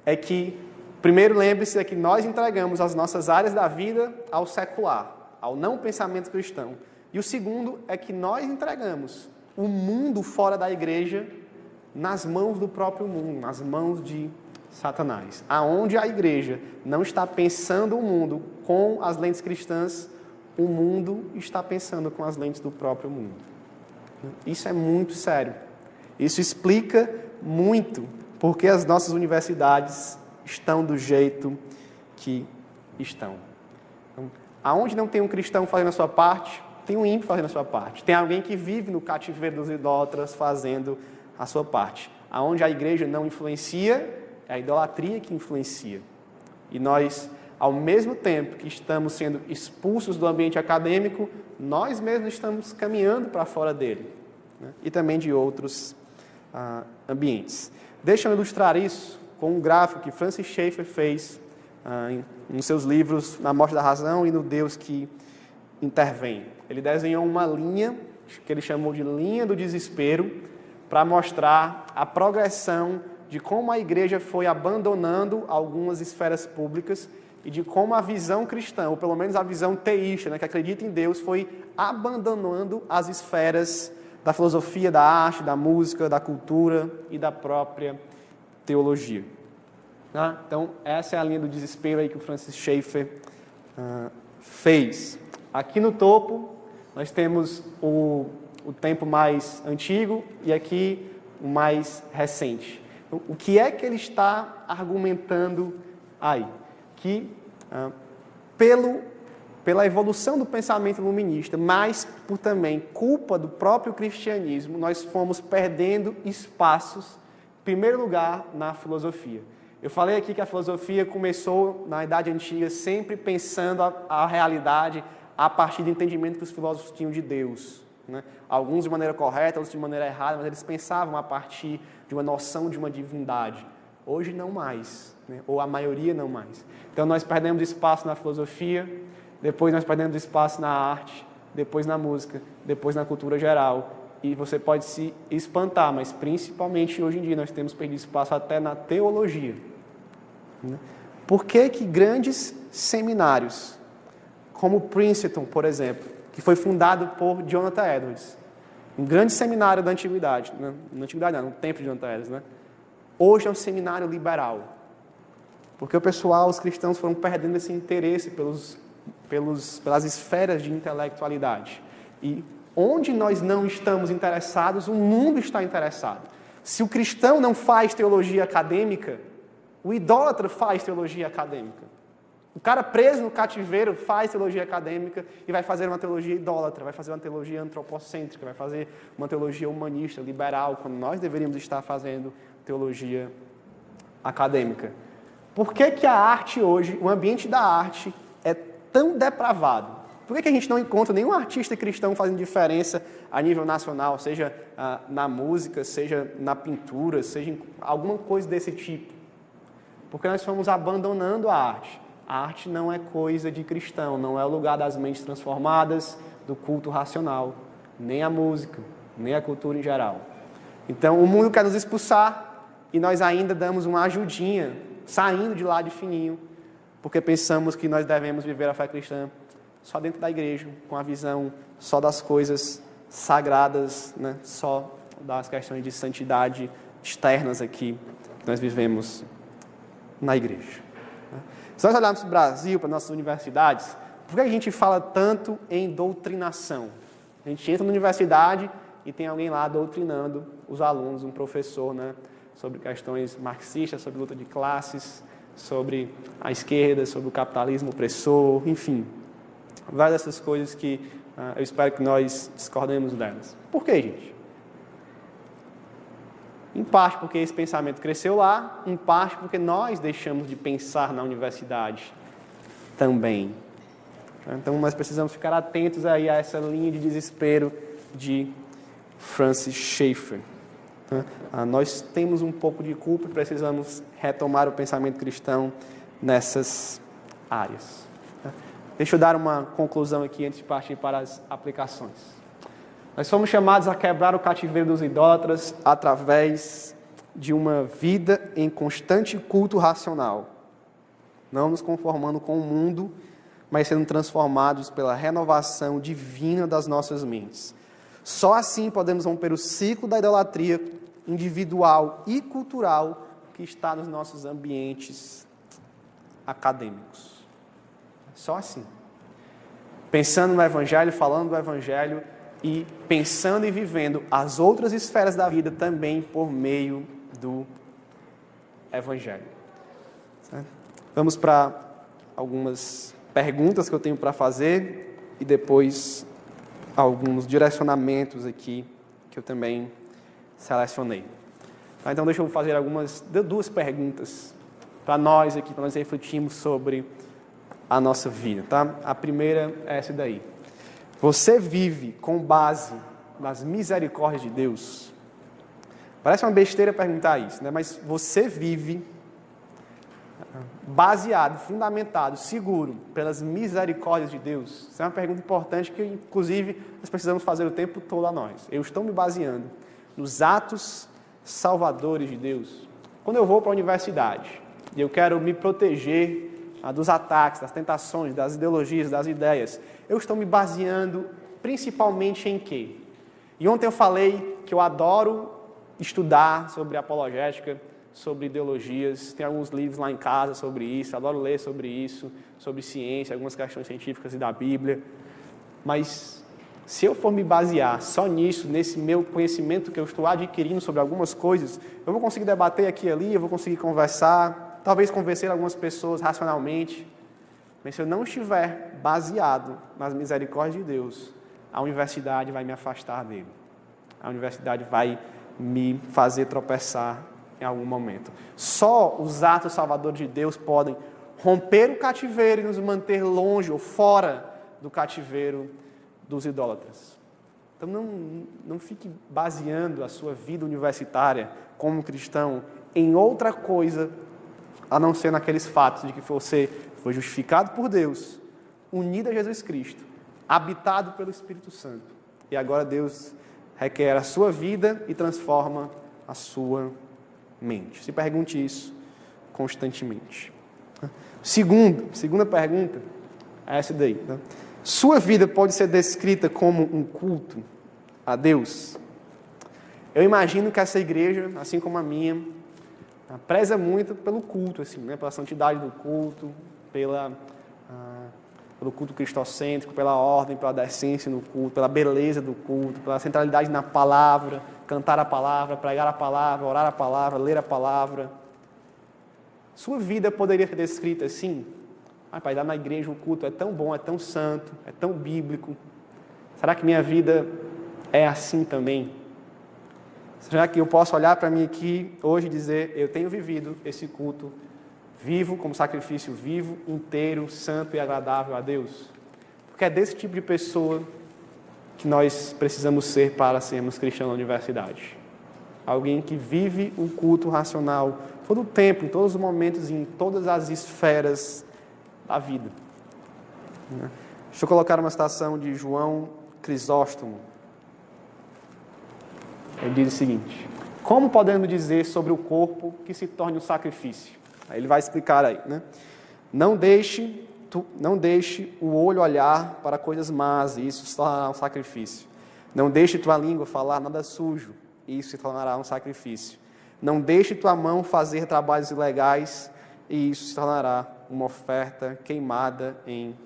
é que, primeiro, lembre-se que nós entregamos as nossas áreas da vida ao secular, ao não pensamento cristão. E o segundo é que nós entregamos o mundo fora da igreja nas mãos do próprio mundo, nas mãos de Satanás. Aonde a igreja não está pensando o mundo com as lentes cristãs, o mundo está pensando com as lentes do próprio mundo. Isso é muito sério. Isso explica muito porque as nossas universidades estão do jeito que estão. Então, aonde não tem um cristão fazendo a sua parte, tem um ímpio fazendo a sua parte. Tem alguém que vive no cativeiro dos idólatras fazendo a sua parte. Aonde a igreja não influencia, é a idolatria que influencia. E nós, ao mesmo tempo que estamos sendo expulsos do ambiente acadêmico, nós mesmos estamos caminhando para fora dele. Né? E também de outros ambientes. Deixa eu ilustrar isso com um gráfico que Francis Schaeffer fez nos seus livros Na Morte da Razão e no Deus que Intervém. Ele desenhou uma linha, que ele chamou de linha do desespero, para mostrar a progressão de como a igreja foi abandonando algumas esferas públicas e de como a visão cristã, ou pelo menos a visão teísta, né, que acredita em Deus, foi abandonando as esferas da filosofia, da arte, da música, da cultura e da própria teologia. Então, essa é a linha do desespero aí que o Francis Schaeffer fez. Aqui no topo, nós temos o tempo mais antigo e aqui o mais recente. O que é que ele está argumentando aí? Que, pelo pela evolução do pensamento iluminista, mas por também culpa do próprio cristianismo, nós fomos perdendo espaços, em primeiro lugar, na filosofia. Eu falei aqui que a filosofia começou na Idade Antiga sempre pensando a realidade a partir do entendimento que os filósofos tinham de Deus, né? Alguns de maneira correta, outros de maneira errada, mas eles pensavam a partir de uma noção de uma divindade. Hoje não mais, né? Ou a maioria não mais. Então nós perdemos espaço na filosofia, depois nós perdemos espaço na arte, depois na música, depois na cultura geral. E você pode se espantar, mas principalmente hoje em dia nós temos perdido espaço até na teologia. Por que grandes seminários, como Princeton, por exemplo, que foi fundado por Jonathan Edwards, um grande seminário da antiguidade, né? Na antiguidade não, no tempo de Jonathan Edwards, né? Hoje é um seminário liberal, porque o pessoal, os cristãos foram perdendo esse interesse pelas esferas de intelectualidade. E onde nós não estamos interessados, o mundo está interessado. Se o cristão não faz teologia acadêmica, o idólatra faz teologia acadêmica. O cara preso no cativeiro faz teologia acadêmica e vai fazer uma teologia idólatra, vai fazer uma teologia antropocêntrica, vai fazer uma teologia humanista, liberal, quando nós deveríamos estar fazendo teologia acadêmica. Por que a arte hoje, o ambiente da arte, é tão depravado? Por que a gente não encontra nenhum artista cristão fazendo diferença a nível nacional, seja na música, seja na pintura, seja em alguma coisa desse tipo? Porque nós fomos abandonando a arte. A arte não é coisa de cristão, não é o lugar das mentes transformadas, do culto racional, nem a música, nem a cultura em geral. Então, o mundo quer nos expulsar e nós ainda damos uma ajudinha, saindo de lá de fininho, porque pensamos que nós devemos viver a fé cristã só dentro da igreja, com a visão só das coisas sagradas, né? Só das questões de santidade externas aqui que nós vivemos na igreja. Se nós olharmos para o Brasil, para nossas universidades, por que a gente fala tanto em doutrinação? A gente entra na universidade e tem alguém lá doutrinando os alunos, um professor, né, sobre questões marxistas, sobre luta de classes, sobre a esquerda, sobre o capitalismo opressor, enfim. Várias dessas coisas que eu espero que nós discordemos delas. Por que, gente? Em parte porque esse pensamento cresceu lá, em parte porque nós deixamos de pensar na universidade também. Então, nós precisamos ficar atentos aí a essa linha de desespero de Francis Schaeffer. Nós temos um pouco de culpa e precisamos retomar o pensamento cristão nessas áreas. Deixa eu dar uma conclusão aqui antes de partir para as aplicações. Nós somos chamados a quebrar o cativeiro dos idólatras através de uma vida em constante culto racional, não nos conformando com o mundo, mas sendo transformados pela renovação divina das nossas mentes. Só assim podemos romper o ciclo da idolatria individual e cultural que está nos nossos ambientes acadêmicos. Só assim. Pensando no Evangelho, falando do Evangelho e pensando e vivendo as outras esferas da vida também por meio do Evangelho. Certo? Vamos para algumas perguntas que eu tenho para fazer e depois alguns direcionamentos aqui que eu também selecionei. Então deixa eu fazer duas perguntas para nós aqui, para nós refletirmos sobre a nossa vida. Tá? A primeira é essa daí. Você vive com base nas misericórdias de Deus? Parece uma besteira perguntar isso, né? Mas você vive baseado, fundamentado, seguro pelas misericórdias de Deus? Essa é uma pergunta importante que, inclusive, nós precisamos fazer o tempo todo a nós. Eu estou me baseando nos atos salvadores de Deus. Quando eu vou para a universidade e eu quero me proteger dos ataques, das tentações, das ideologias, das ideias, eu estou me baseando principalmente em quê? E ontem eu falei que eu adoro estudar sobre apologética, sobre ideologias, tem alguns livros lá em casa sobre isso, adoro ler sobre isso, sobre ciência, algumas questões científicas e da Bíblia, mas se eu for me basear só nisso, nesse meu conhecimento que eu estou adquirindo sobre algumas coisas, eu vou conseguir debater aqui e ali, eu vou conseguir conversar, talvez convencer algumas pessoas racionalmente, Mas se eu não estiver baseado nas misericórdias de Deus, a universidade vai me afastar dele. A universidade vai me fazer tropeçar em algum momento. Só os atos salvadores de Deus podem romper o cativeiro e nos manter longe ou fora do cativeiro dos idólatras. Então não fique baseando a sua vida universitária como cristão em outra coisa a não ser naqueles fatos de que você foi justificado por Deus, unido a Jesus Cristo, habitado pelo Espírito Santo. E agora Deus requer a sua vida e transforma a sua mente. Se pergunte isso constantemente. Segunda pergunta é essa daí. Tá? Sua vida pode ser descrita como um culto a Deus? Eu imagino que essa igreja, assim como a minha, preza muito pelo culto, assim, né? Pela santidade do culto, pelo culto cristocêntrico, pela ordem, pela decência no culto, pela beleza do culto, pela centralidade na palavra, cantar a palavra, pregar a palavra, orar a palavra, ler a palavra. Sua vida poderia ser descrita assim? Pai, lá na igreja o culto é tão bom, é tão santo, é tão bíblico. Será que minha vida é assim também? Será que eu posso olhar para mim aqui hoje e dizer, eu tenho vivido esse culto vivo, como sacrifício vivo, inteiro, santo e agradável a Deus? Porque é desse tipo de pessoa que nós precisamos ser para sermos cristãos na universidade. Alguém que vive o culto racional todo o tempo, em todos os momentos, em todas as esferas da vida. Deixa eu colocar uma citação de João Crisóstomo. Ele diz o seguinte: como podemos dizer sobre o corpo que se torne um sacrifício? Aí ele vai explicar aí, né? Não deixe o olho olhar para coisas más, e isso se tornará um sacrifício. Não deixe tua língua falar nada sujo, e isso se tornará um sacrifício. Não deixe tua mão fazer trabalhos ilegais, e isso se tornará uma oferta queimada em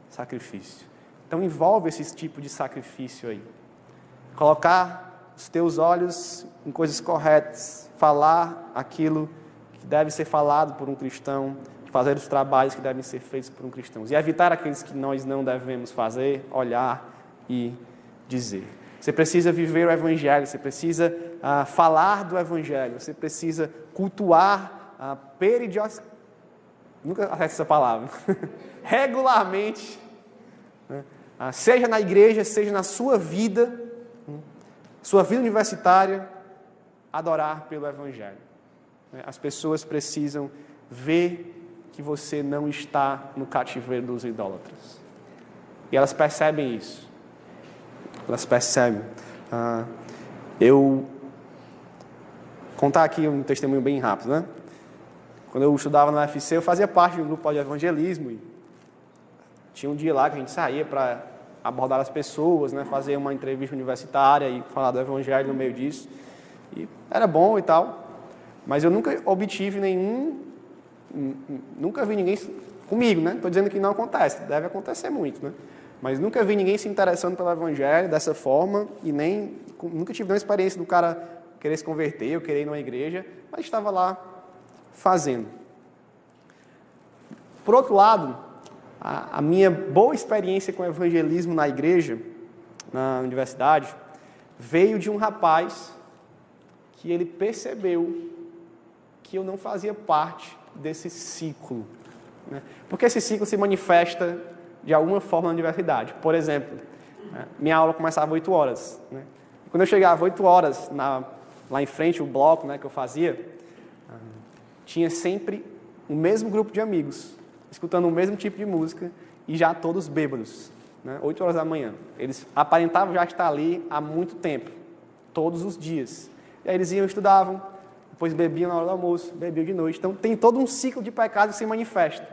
sacrifício. Então envolve esse tipo de sacrifício aí. Colocar os teus olhos em coisas corretas, falar aquilo que deve ser falado por um cristão, fazer os trabalhos que devem ser feitos por um cristão, e evitar aqueles que nós não devemos fazer, olhar e dizer. Você precisa viver o Evangelho, você precisa falar do Evangelho, você precisa cultuar nunca acerto essa palavra, regularmente, né? Seja na igreja, seja na sua vida universitária, adorar pelo Evangelho. As pessoas precisam ver que você não está no cativeiro dos idólatras. E elas percebem isso. Elas percebem. Eu contar aqui um testemunho bem rápido, né? Quando eu estudava na UFC, eu fazia parte de um grupo de evangelismo. E tinha um dia lá que a gente saía para abordar as pessoas, né? Fazer uma entrevista universitária e falar do Evangelho no meio disso. E era bom e tal. Mas eu nunca obtive nunca vi ninguém comigo, né? Estou dizendo que não acontece, deve acontecer muito, né? Mas nunca vi ninguém se interessando pelo Evangelho dessa forma e nunca tive nenhuma experiência do cara querer se converter ou querer ir numa igreja, mas estava lá fazendo. Por outro lado, a minha boa experiência com o evangelismo na igreja, na universidade, veio de um rapaz que ele percebeu que eu não fazia parte desse ciclo, né? Porque esse ciclo se manifesta de alguma forma na universidade. Por exemplo, minha aula começava às 8 horas. Né? Quando eu chegava às 8 horas, lá em frente, o bloco, né, que eu fazia, tinha sempre o mesmo grupo de amigos, escutando o mesmo tipo de música e já todos bêbados, né? 8 horas da manhã. Eles aparentavam já estar ali há muito tempo, todos os dias. E aí eles iam, estudavam, depois bebiam na hora do almoço, bebiam de noite. Então tem todo um ciclo de pecado que se manifesta.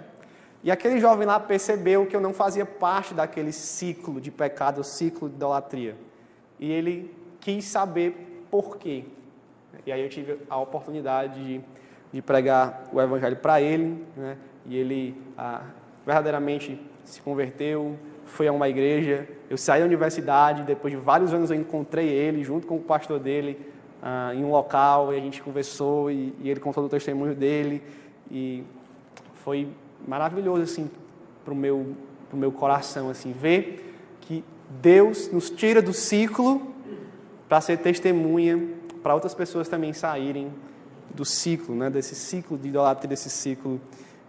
E aquele jovem lá percebeu que eu não fazia parte daquele ciclo de pecado, o ciclo de idolatria. E ele quis saber por quê. E aí eu tive a oportunidade de pregar o Evangelho para ele, né? E ele verdadeiramente se converteu, foi a uma igreja. Eu saí da universidade, depois de vários anos eu encontrei ele, junto com o pastor dele, em um local, e a gente conversou, e ele contou o testemunho dele, e foi maravilhoso, assim, para o meu coração, assim, ver que Deus nos tira do ciclo para ser testemunha, para outras pessoas também saírem do ciclo, né, desse ciclo de idolatria, desse ciclo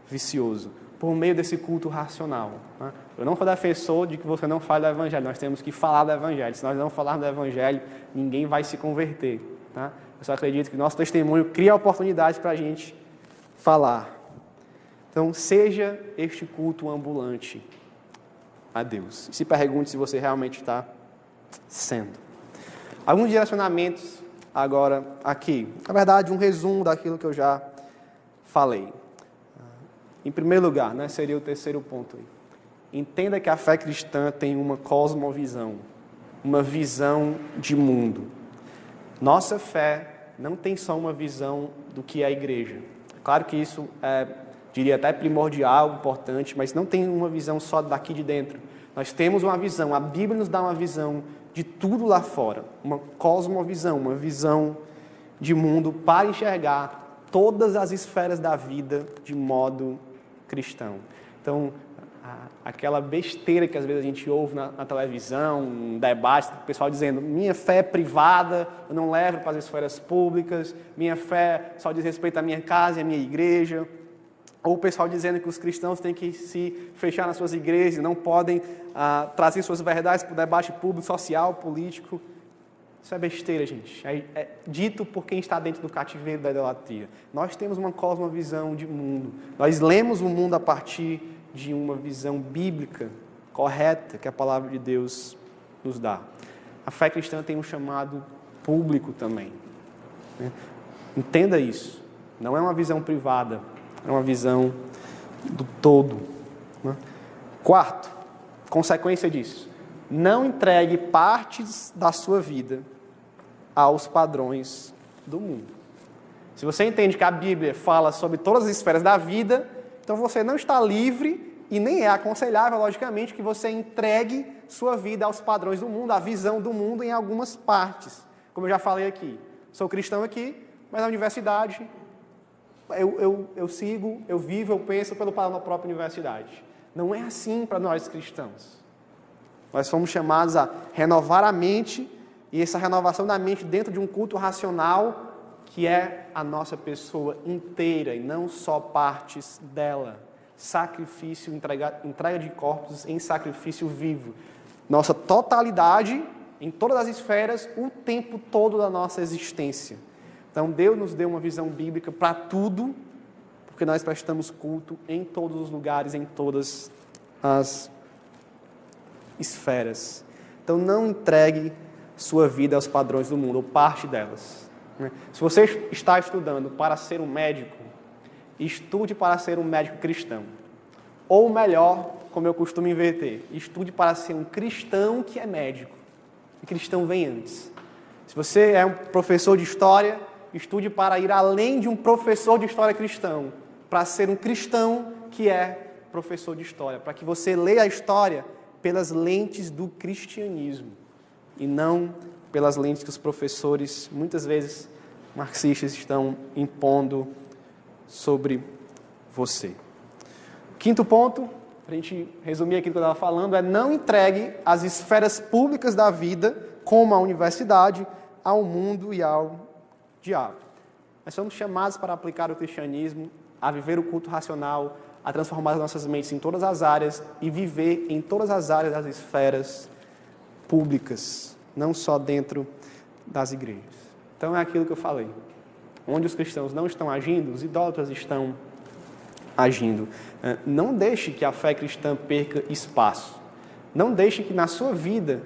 vicioso, por meio desse culto racional. Né? Eu não sou defensor de que você não fale do Evangelho, nós temos que falar do Evangelho. Se nós não falarmos do Evangelho, ninguém vai se converter. Tá? Eu só acredito que nosso testemunho cria oportunidades para a gente falar. Então, seja este culto ambulante a Deus. E se pergunte se você realmente está sendo. Alguns direcionamentos agora aqui. Na verdade, um resumo daquilo que eu já falei. Em primeiro lugar, né, seria o terceiro ponto. Entenda que a fé cristã tem uma cosmovisão, uma visão de mundo. Nossa fé não tem só uma visão do que é a igreja. Claro que isso diria até primordial, importante, mas não tem uma visão só daqui de dentro. Nós temos uma visão, a Bíblia nos dá uma visão de tudo lá fora, uma cosmovisão, uma visão de mundo para enxergar todas as esferas da vida de modo cristão. Então, aquela besteira que às vezes a gente ouve na televisão, um debate, o pessoal dizendo, minha fé é privada, eu não levo para as esferas públicas, minha fé só diz respeito à minha casa e à minha igreja. Ou o pessoal dizendo que os cristãos têm que se fechar nas suas igrejas e não podem trazer suas verdades para o debate público, social, político. Isso é besteira, gente. É dito por quem está dentro do cativeiro da idolatria. Nós temos uma cosmovisão de mundo. Nós lemos o mundo a partir de uma visão bíblica correta que a palavra de Deus nos dá. A fé cristã tem um chamado público também. Entenda isso. Não é uma visão privada. É uma visão do todo. Quarto, consequência disso, não entregue partes da sua vida aos padrões do mundo. Se você entende que a Bíblia fala sobre todas as esferas da vida, então você não está livre e nem é aconselhável, logicamente, que você entregue sua vida aos padrões do mundo, à visão do mundo em algumas partes. Como eu já falei aqui, sou cristão aqui, mas na universidade eu sigo, eu vivo, eu penso pelo padrão da própria universidade. Não é assim para nós cristãos. Nós fomos chamados a renovar a mente, e essa renovação da mente dentro de um culto racional, que é a nossa pessoa inteira, e não só partes dela. Sacrifício, entrega de corpos em sacrifício vivo. Nossa totalidade, em todas as esferas, o tempo todo da nossa existência. Então, Deus nos deu uma visão bíblica para tudo, porque nós prestamos culto em todos os lugares, em todas as esferas. Então, não entregue sua vida aos padrões do mundo, ou parte delas. Se você está estudando para ser um médico, estude para ser um médico cristão. Ou melhor, como eu costumo inverter, estude para ser um cristão que é médico. E cristão vem antes. Se você é um professor de história, estude para ir além de um professor de história cristão, para ser um cristão que é professor de história, para que você leia a história pelas lentes do cristianismo e não pelas lentes que os professores, muitas vezes marxistas, estão impondo sobre você. Quinto ponto, para a gente resumir aquilo que eu estava falando, é não entregue as esferas públicas da vida, como a universidade, ao mundo e ao diabo. Nós somos chamados para aplicar o cristianismo, a viver o culto racional, a transformar as nossas mentes em todas as áreas e viver em todas as áreas das esferas públicas, não só dentro das igrejas. Então é aquilo que eu falei. Onde os cristãos não estão agindo, os idólatras estão agindo. Não deixe que a fé cristã perca espaço. Não deixe que na sua vida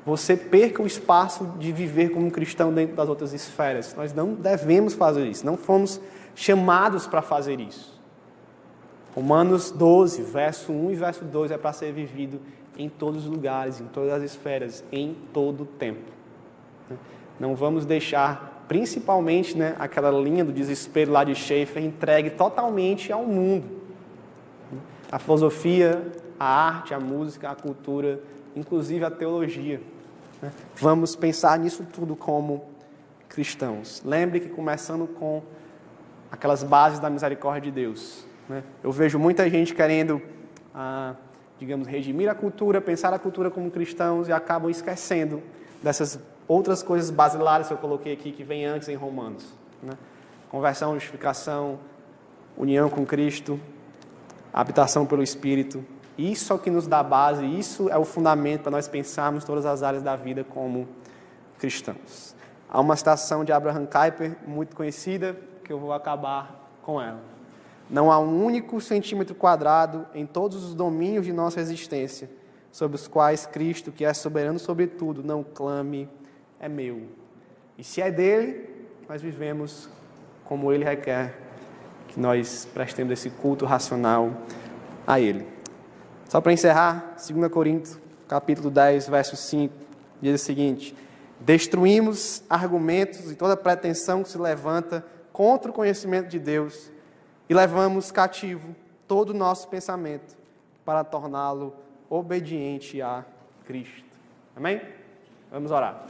você perca o espaço de viver como um cristão dentro das outras esferas. Nós não devemos fazer isso. Não fomos chamados para fazer isso. Romanos 12, verso 1 e verso 2 é para ser vivido em todos os lugares, em todas as esferas, em todo o tempo. Não vamos deixar, principalmente, aquela linha do desespero lá de Schaeffer, entregue totalmente ao mundo. A filosofia, a arte, a música, a cultura, inclusive a teologia. Vamos pensar nisso tudo como cristãos. Lembre que começando com aquelas bases da misericórdia de Deus. Eu vejo muita gente querendo a, digamos, redimir a cultura, pensar a cultura como cristãos e acabam esquecendo dessas outras coisas basilares que eu coloquei aqui, que vem antes em Romanos, né? Conversão, justificação, união com Cristo, habitação pelo Espírito. Isso é o que nos dá base, isso é o fundamento para nós pensarmos todas as áreas da vida como cristãos. Há uma citação de Abraham Kuyper, muito conhecida, que eu vou acabar com ela. Não há um único centímetro quadrado em todos os domínios de nossa existência, sobre os quais Cristo, que é soberano sobre tudo, não clame, é meu. E se é dele, nós vivemos como ele requer, que nós prestemos esse culto racional a ele. Só para encerrar, 2 Coríntios, capítulo 10, verso 5, diz o seguinte: destruímos argumentos e toda pretensão que se levanta contra o conhecimento de Deus e levamos cativo todo o nosso pensamento para torná-lo obediente a Cristo. Amém? Vamos orar.